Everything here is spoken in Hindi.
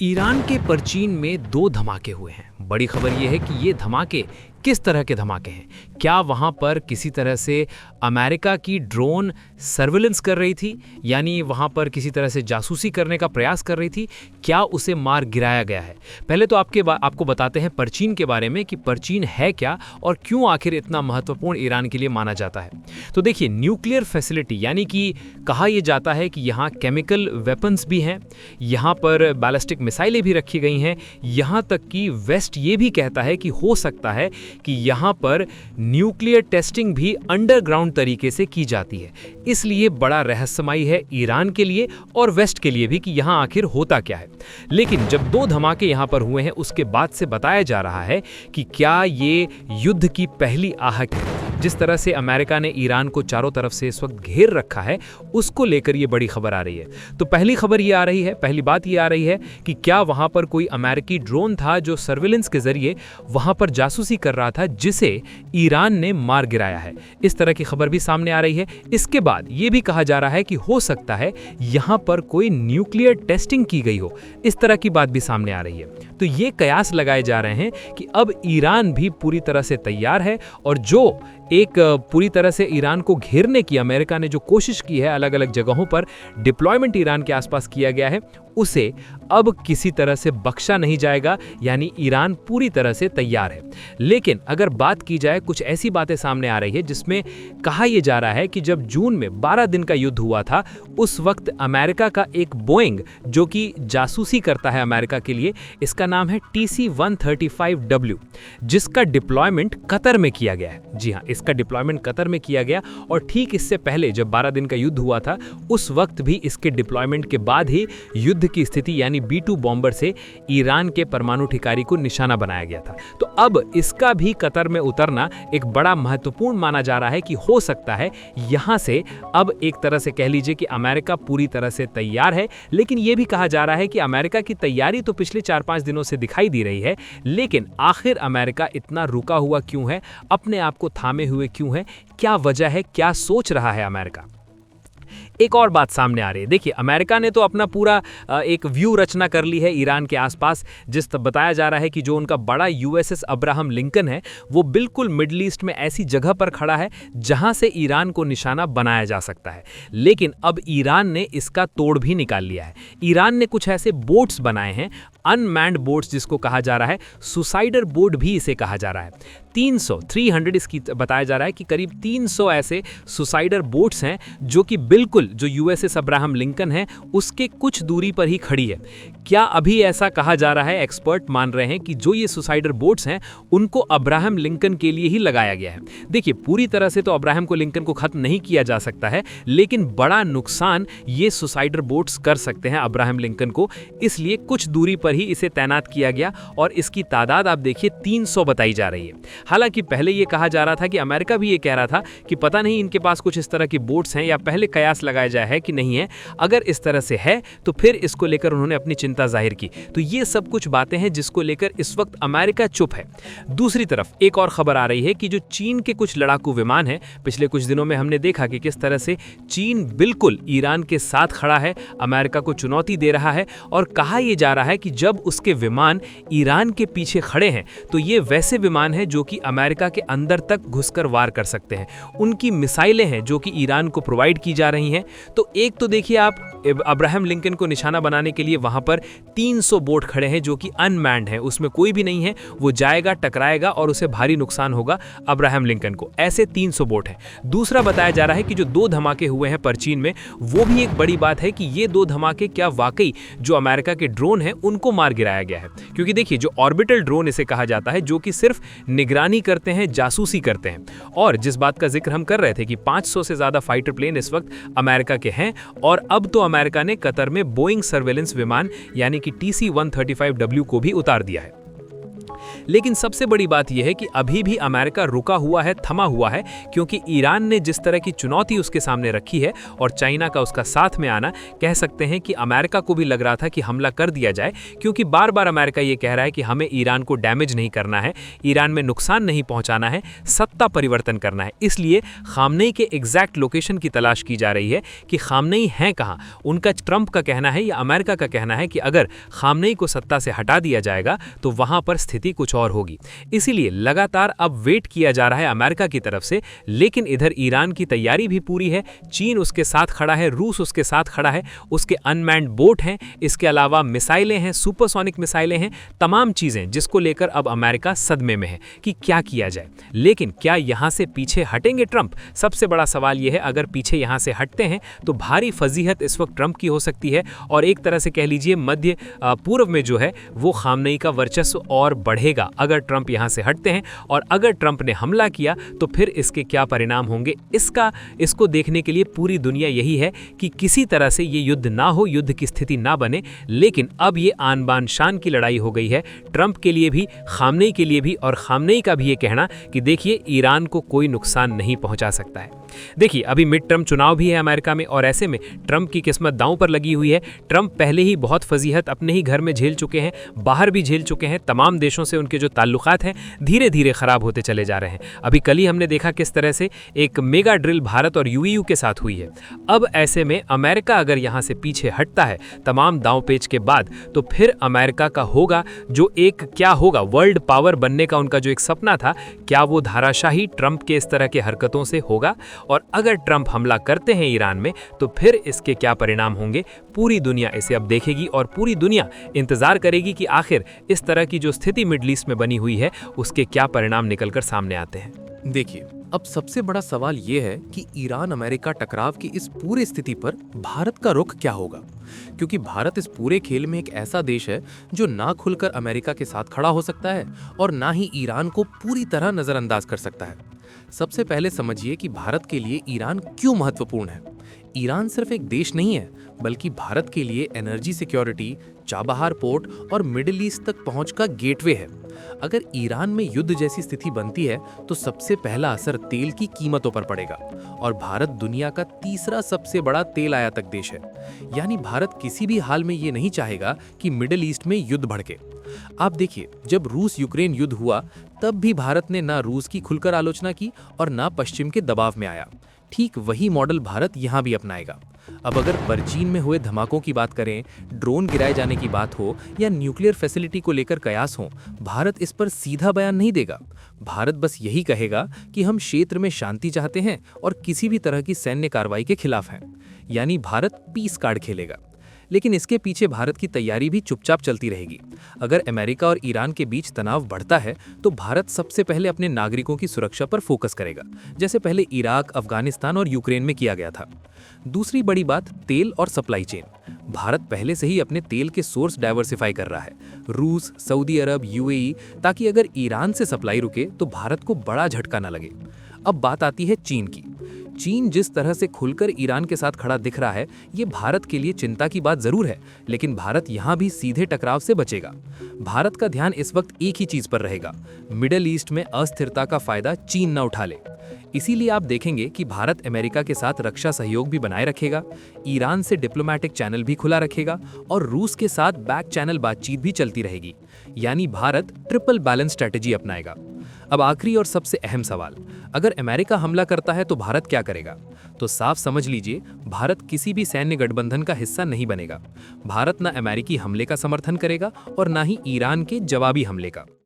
ईरान के परचीन में 2 धमाके हुए हैं। बड़ी खबर यह है कि ये धमाके किस तरह के धमाके हैं। क्या वहाँ पर किसी तरह से अमेरिका की ड्रोन सर्विलेंस कर रही थी, यानी वहाँ पर किसी तरह से जासूसी करने का प्रयास कर रही थी? क्या उसे मार गिराया गया है? पहले तो आपको बताते हैं परचीन के बारे में कि परचीन है क्या और क्यों आखिर इतना महत्वपूर्ण ईरान के लिए माना जाता है। तो देखिए, न्यूक्लियर फैसिलिटी, यानी कि कहा यह जाता है कि यहाँ केमिकल वेपन्स भी हैं, यहाँ पर बैलिस्टिक मिसाइलें भी रखी गई हैं, यहाँ तक कि वेस्ट ये भी कहता है कि हो सकता है कि यहाँ पर न्यूक्लियर टेस्टिंग भी अंडरग्राउंड तरीके से की जाती है। इसलिए बड़ा रहस्यमयी है ईरान के लिए और वेस्ट के लिए भी कि यहाँ आखिर होता क्या है। लेकिन जब 2 धमाके यहाँ पर हुए हैं, उसके बाद से बताया जा रहा है कि क्या ये युद्ध की पहली आहट है। जिस तरह से अमेरिका ने ईरान को चारों तरफ से इस वक्त घेर रखा है, उसको लेकर ये बड़ी खबर आ रही है। तो पहली बात ये आ रही है कि क्या वहां पर कोई अमेरिकी ड्रोन था जो सर्विलेंस के जरिए वहां पर जासूसी कर रहा था, जिसे ईरान ने मार गिराया है। इस तरह की खबर भी सामने आ रही है। इसके बाद ये भी कहा जा रहा है कि हो सकता है यहां पर कोई न्यूक्लियर टेस्टिंग की गई हो। इस तरह की बात भी सामने आ रही है। तो ये कयास लगाए जा रहे हैं कि अब ईरान भी पूरी तरह से तैयार है और जो एक पूरी तरह से ईरान को घेरने की अमेरिका ने जो कोशिश की है, अलग अलग जगहों पर डिप्लॉयमेंट ईरान के आसपास किया गया है, उसे अब किसी तरह से बख्शा नहीं जाएगा। यानी ईरान पूरी तरह से तैयार है। लेकिन अगर बात की जाए, कुछ ऐसी बातें सामने आ रही है जिसमें कहा यह जा रहा है कि जब जून में 12 दिन का युद्ध हुआ था, उस वक्त अमेरिका का एक बोइंग जो कि जासूसी करता है अमेरिका के लिए, इसका नाम है TC-135W, जिसका डिप्लॉयमेंट कतर में किया गया है। जी हाँ, इसका डिप्लॉयमेंट कतर में किया गया। और ठीक इससे पहले जब 12 दिन का युद्ध हुआ था, उस वक्त भी इसके डिप्लॉयमेंट के बाद ही युद्ध की स्थिति यानी B-2 बॉम्बर से ईरान के परमाणु ठिकाने को निशाना बनाया गया था। तो अब इसका भी कतर में उतरना एक बड़ा महत्वपूर्ण माना जा रहा है कि हो सकता है यहां से अब एक तरह से कह लीजिए कि अमेरिका पूरी तरह से तैयार है। लेकिन यह भी कहा जा रहा है कि अमेरिका की तैयारी तो पिछले 4-5 दिनों से दिखाई दे रही है, लेकिन आखिर अमेरिका इतना रुका हुआ क्यों है, अपने आप को थामे हुए क्यों है, क्या वजह है, क्या सोच रहा है अमेरिका? एक और बात सामने आ रही है। देखिए, अमेरिका ने तो अपना पूरा एक व्यू रचना कर ली है ईरान के आसपास। बताया जा रहा है कि जो उनका बड़ा USS अब्राहम लिंकन है, वो बिल्कुल मिडिल ईस्ट में ऐसी जगह पर खड़ा है जहां से ईरान को निशाना बनाया जा सकता है। लेकिन अब ईरान ने इसका तोड़ भी निकाल लिया है। ईरान ने कुछ ऐसे बोट्स बनाए हैं, अनमैन्ड बोट्स जिसको कहा जा रहा है, सुसाइडर बोट भी इसे कहा जा रहा है। 300 इसकी बताया जा रहा है कि करीब 300 ऐसे सुसाइडर बोट्स हैं जो कि बिल्कुल जो USS अब्राहम लिंकन है उसके कुछ दूरी पर ही खड़ी है। क्या अभी ऐसा कहा जा रहा है, एक्सपर्ट मान रहे हैं कि जो ये सुसाइडर बोट्स हैं उनको अब्राहम लिंकन के लिए ही लगाया गया है। देखिए, पूरी तरह से तो अब्राहम लिंकन को खत्म नहीं किया जा सकता है, लेकिन बड़ा नुकसान ये सुसाइडर बोट्स कर सकते हैं अब्राहम लिंकन को। इसलिए कुछ दूरी पर ही इसे तैनात किया गया और इसकी तादाद आप देखिए 300 बताई जा रही है। हालांकि पहले ये कहा जा रहा था कि अमेरिका भी ये कह रहा था कि पता नहीं इनके पास कुछ इस तरह की बोट्स हैं, या पहले कयास लगाया जाए है कि नहीं है। अगर इस तरह से है तो फिर इसको लेकर उन्होंने अपनी चिंता जाहिर की। तो ये सब कुछ बातें हैं जिसको लेकर इस वक्त अमेरिका चुप है। दूसरी तरफ एक और खबर आ रही है कि जो चीन के कुछ लड़ाकू विमान हैं, पिछले कुछ दिनों में हमने देखा कि किस तरह से चीन बिल्कुल ईरान के साथ खड़ा है, अमेरिका को चुनौती दे रहा है। और कहा यह जा रहा है कि जब उसके विमान ईरान के पीछे खड़े हैं तो ये वैसे विमान हैं जो कि अमेरिका के अंदर तक घुसकर वार कर सकते हैं। उनकी मिसाइलें हैं जो कि ईरान को प्रोवाइड की जा रही हैं। तो एक तो देखिए आप, अब्राहम लिंकन को निशाना बनाने के लिए वहां पर 300 बोट खड़े हैं जो कि अनमैन्ड हैं, उसमें कोई भी नहीं है, वो जाएगा, टकराएगा और उसे भारी नुकसान होगा अब्राहम लिंकन को। ऐसे 300 बोट हैं। दूसरा बताया जा रहा है कि जो 2 धमाके हुए हैं परचीन में, वो भी एक बड़ी बात है कि ये 2 धमाके क्या वाकई जो अमेरिका के ड्रोन हैं उनको मार गिराया गया है। क्योंकि देखिए, जो ऑर्बिटल ड्रोन इसे कहा जाता है, जो कि सिर्फ निगरानी करते हैं, जासूसी करते हैं। और जिस बात का जिक्र हम कर रहे थे कि 500 से ज्यादा फाइटर प्लेन इस वक्त अमेरिका के हैं, और अब तो अमेरिका ने कतर में बोइंग सर्वेलेंस विमान यानी कि TC-135W को भी उतार दिया है। लेकिन सबसे बड़ी बात यह है कि अभी भी अमेरिका रुका हुआ है, थमा हुआ है, क्योंकि ईरान ने जिस तरह की चुनौती उसके सामने रखी है और चाइना का उसका साथ में आना, कह सकते हैं कि अमेरिका को भी लग रहा था कि हमला कर दिया जाए, क्योंकि बार बार अमेरिका ये कह रहा है कि हमें ईरान को डैमेज नहीं करना है, ईरान में नुकसान नहीं पहुंचाना है, सत्ता परिवर्तन करना है। इसलिए खामनेई के एग्जैक्ट लोकेशन की तलाश की जा रही है कि खामनेई हैं कहां। उनका ट्रंप का कहना है या अमेरिका का कहना है कि अगर खामनेई को सत्ता से हटा दिया जाएगा तो वहां पर स्थिति कुछ और होगी। इसीलिए लगातार अब वेट किया जा रहा है अमेरिका की तरफ से, लेकिन इधर ईरान की तैयारी भी पूरी है, चीन उसके साथ खड़ा है, रूस उसके साथ खड़ा है, उसके अनमैन्ड बोट हैं, इसके अलावा मिसाइलें हैं, सुपरसोनिक मिसाइलें हैं, तमाम चीजें जिसको लेकर अब अमेरिका सदमे में है कि क्या किया जाए। लेकिन क्या यहां से पीछे हटेंगे ट्रंप? सबसे बड़ा सवाल यह है, अगर पीछे यहां से हटते हैं तो भारी फजीहत इस वक्त ट्रंप की हो सकती है और एक तरह से कह लीजिए मध्य पूर्व में जो है वो खामनेई का वर्चस्व और बढ़ेगा अगर ट्रंप यहां से हटते हैं। और अगर ट्रंप ने हमला किया तो फिर इसके क्या परिणाम होंगे, इसको देखने के लिए पूरी दुनिया यही है कि किसी तरह से ये युद्ध ना हो, युद्ध की स्थिति ना बने। लेकिन अब ये आन बान शान की लड़ाई हो गई है ट्रंप के लिए भी, खामनेई के लिए भी, और खामनेई का भी ये कहना कि देखिए ईरान को कोई नुकसान नहीं पहुंचा सकता है। देखिए अभी मिड टर्म चुनाव भी है अमेरिका में और ऐसे में ट्रंप की किस्मत दांव पर लगी हुई है। ट्रंप पहले ही बहुत फजीहत अपने ही घर में झेल चुके हैं, बाहर भी झेल चुके हैं, तमाम देशों से उनके जो ताल्लुकात हैं धीरे धीरे खराब होते चले जा रहे हैं। अभी कल ही हमने देखा किस तरह से एक मेगा ड्रिल भारत और यूएई के साथ हुई है। अब ऐसे में अमेरिका अगर यहां से पीछे हटता है तमाम दांव पेच के बाद, तो फिर अमेरिका का होगा जो एक क्या होगा, वर्ल्ड पावर बनने का उनका जो एक सपना था, क्या वो धाराशाही ट्रंप के इस तरह के हरकतों से होगा? और अगर ट्रंप हमला करते हैं ईरान में तो फिर इसके क्या परिणाम होंगे, पूरी दुनिया इसे अब देखेगी और पूरी दुनिया इंतजार करेगी कि आखिर इस तरह की जो स्थिति मिडल ईस्ट में बनी हुई है उसके क्या परिणाम निकलकर सामने आते हैं। देखिए, अब सबसे बड़ा सवाल यह है कि ईरान अमेरिका टकराव की इस पूरी स्थिति पर भारत का रुख क्या होगा, क्योंकि भारत इस पूरे खेल में एक ऐसा देश है जो ना खुलकर अमेरिका के साथ खड़ा हो सकता है और ना ही ईरान को पूरी तरह नजरअंदाज कर सकता है। सबसे पहले समझिए कि भारत के लिए ईरान क्यों महत्वपूर्ण है। ईरान सिर्फ एक देश नहीं है, बल्कि भारत के लिए एनर्जी सिक्योरिटी, चाबहार पोर्ट और मिडिल ईस्ट तक पहुंच का गेटवे है। अगर ईरान में युद्ध जैसी स्थिति बनती है तो सबसे पहला असर तेल की कीमतों पर पड़ेगा और भारत दुनिया का तीसरा सबसे बड़ा तेल आयातक देश है। यानी भारत किसी भी हाल में ये नहीं चाहेगा कि मिडिल ईस्ट में युद्ध भड़के। आप देखिए, जब रूस यूक्रेन युद्ध हुआ तब भी भारत ने ना रूस की खुलकर आलोचना की और ना पश्चिम के दबाव में आया। ठीक वही मॉडल भारत यहां भी अपनाएगा। अब अगर बरचीन में हुए धमाकों की बात करें, ड्रोन गिराए जाने की बात हो या न्यूक्लियर फैसिलिटी को लेकर कयास हो, भारत इस पर सीधा बयान नहीं देगा। भारत बस यही कहेगा कि हम क्षेत्र में शांति चाहते हैं और किसी भी तरह की सैन्य कार्रवाई के खिलाफ हैं। यानी भारत पीस कार्ड खेलेगा। लेकिन इसके पीछे भारत की तैयारी भी चुपचाप चलती रहेगी। अगर अमेरिका और ईरान के बीच तनाव बढ़ता है तो भारत सबसे पहले अपने नागरिकों की सुरक्षा पर फोकस करेगा, जैसे पहले इराक, अफगानिस्तान और यूक्रेन में किया गया था। दूसरी बड़ी बात, तेल और सप्लाई चेन। भारत पहले से ही अपने तेल के सोर्स डाइवर्सिफाई कर रहा है, रूस, सऊदी अरब, यूएई, ताकि अगर ईरान से सप्लाई रुके तो भारत को बड़ा झटका न लगे। अब बात आती है चीन की। चीन जिस तरह से खुलकर ईरान के साथ खड़ा दिख रहा है, ये भारत के लिए चिंता की बात जरूर है, लेकिन भारत यहाँ भी सीधे टकराव से बचेगा। भारत का ध्यान इस वक्त एक ही चीज पर रहेगा, मिडिल ईस्ट में अस्थिरता का फायदा चीन न उठा ले। इसीलिए आप देखेंगे कि भारत अमेरिका के साथ रक्षा सहयोग भी बनाए रखेगा, ईरान से डिप्लोमेटिक चैनल भी खुला रखेगा और रूस के साथ बैक चैनल बातचीत भी चलती रहेगी। यानी भारत ट्रिपल बैलेंस स्ट्रेटेजी अपनाएगा। अब आखिरी और सबसे अहम सवाल, अगर अमेरिका हमला करता है तो भारत क्या करेगा? तो साफ समझ लीजिए, भारत किसी भी सैन्य गठबंधन का हिस्सा नहीं बनेगा। भारत न अमेरिकी हमले का समर्थन करेगा और न ही ईरान के जवाबी हमले का।